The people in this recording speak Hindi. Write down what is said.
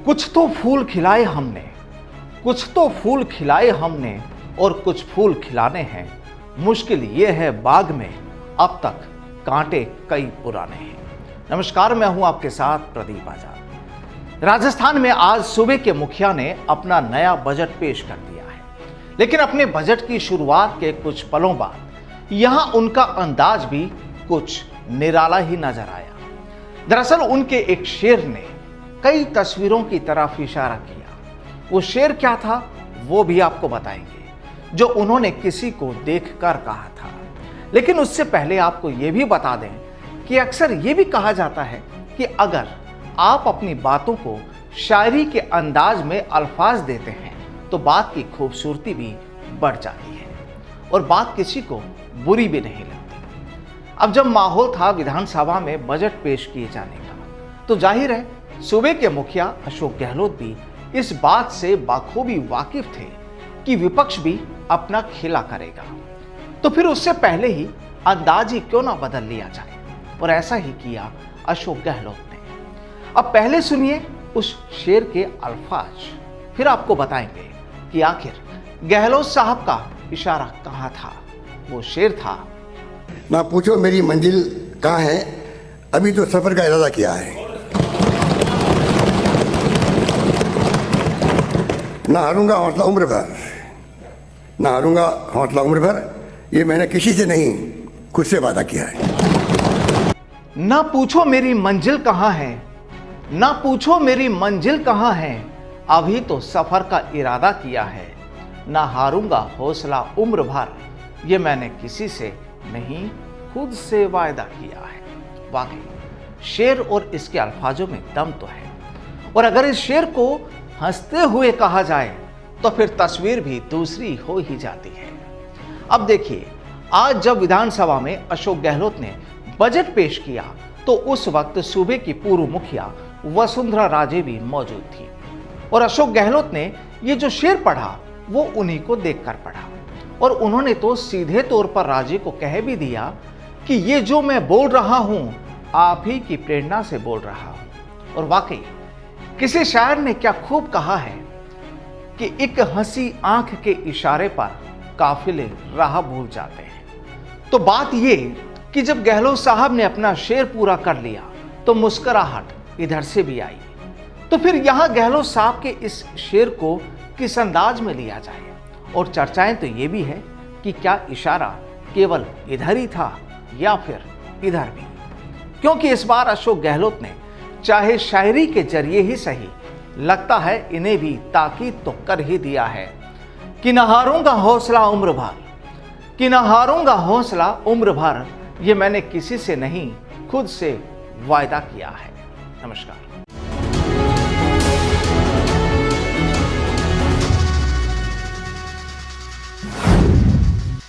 कुछ तो फूल खिलाए हमने, कुछ तो फूल खिलाए हमने और कुछ फूल खिलाने हैं। मुश्किल ये है बाग में अब तक कांटे कई पुराने हैं। नमस्कार, मैं हूं आपके साथ प्रदीप आजाद। राजस्थान में आज सूबे के मुखिया ने अपना नया बजट पेश कर दिया है, लेकिन अपने बजट की शुरुआत के कुछ पलों बाद यहां उनका अंदाज भी कुछ निराला ही नजर आया। दरअसल उनके एक शेर ने कई तस्वीरों की तरफ इशारा किया। वो शेर क्या था वो भी आपको बताएंगे, जो उन्होंने किसी को देखकर कहा था। लेकिन उससे पहले आपको यह भी बता दें कि अक्सर यह भी कहा जाता है कि अगर आप अपनी बातों को शायरी के अंदाज में अल्फाज देते हैं तो बात की खूबसूरती भी बढ़ जाती है और बात किसी को बुरी भी नहीं लगती। अब जब माहौल था विधानसभा में बजट पेश किए जाने का, तो जाहिर है सूबे के मुखिया अशोक गहलोत भी इस बात से बाखूबी वाकिफ थे कि विपक्ष भी अपना खेला करेगा, तो फिर उससे पहले ही अंदाज ही क्यों ना बदल लिया जाए, और ऐसा ही किया अशोक गहलोत ने। अब पहले सुनिए उस शेर के अल्फाज, फिर आपको बताएंगे कि आखिर गहलोत साहब का इशारा कहां था। वो शेर था, ना पूछो मेरी मंजिल कहाँ है, अभी तो सफर का इरादा किया है। ना हारूंगा हौसला उम्र भर, ना हारूंगा हौसला उम्र भर, ये मैंने किसी से नहीं खुद से वादा किया है। ना पूछो मेरी मंजिल कहाँ है, ना पूछो मेरी मंजिल कहाँ है, अभी तो सफर का इरादा किया है। ना हारूंगा हौसला उम्र भर, ये मैंने किसी से नहीं खुद से वायदा किया है। वाकई शेर और इसके अल्फाजों में दम तो है, और अगर इस शेर को हंसते हुए कहा जाए तो फिर तस्वीर भी दूसरी हो ही जाती है। अब देखिए, आज जब विधानसभा में अशोक गहलोत ने बजट पेश किया तो उस वक्त सूबे की पूर्व मुखिया वसुंधरा राजे भी मौजूद थी, और अशोक गहलोत ने ये जो शेर पढ़ा वो उन्हीं को देखकर पढ़ा, और उन्होंने तो सीधे तौर पर राजे को कह भी दिया कि ये जो मैं बोल रहा हूं आप ही की प्रेरणा से बोल रहा हूं। और वाकई किसी शायर ने क्या खूब कहा है कि एक हंसी आंख के इशारे पर काफिले राह भूल जाते हैं। तो बात ये कि जब गहलोत साहब ने अपना शेर पूरा कर लिया तो मुस्कुराहट इधर से भी आई। तो फिर यहां गहलोत साहब के इस शेर को किस अंदाज में लिया जाए, और चर्चाएं तो ये भी है कि क्या इशारा केवल इधर ही था या फिर इधर भी, क्योंकि इस बार अशोक गहलोत ने चाहे शायरी के जरिए ही सही, लगता है इन्हें भी ताकीद तो कर ही दिया है कि न हारूंगा हौसला उम्र भर, कि न हारूंगा हौसला उम्र भर, ये मैंने किसी से नहीं खुद से वायदा किया है। नमस्कार।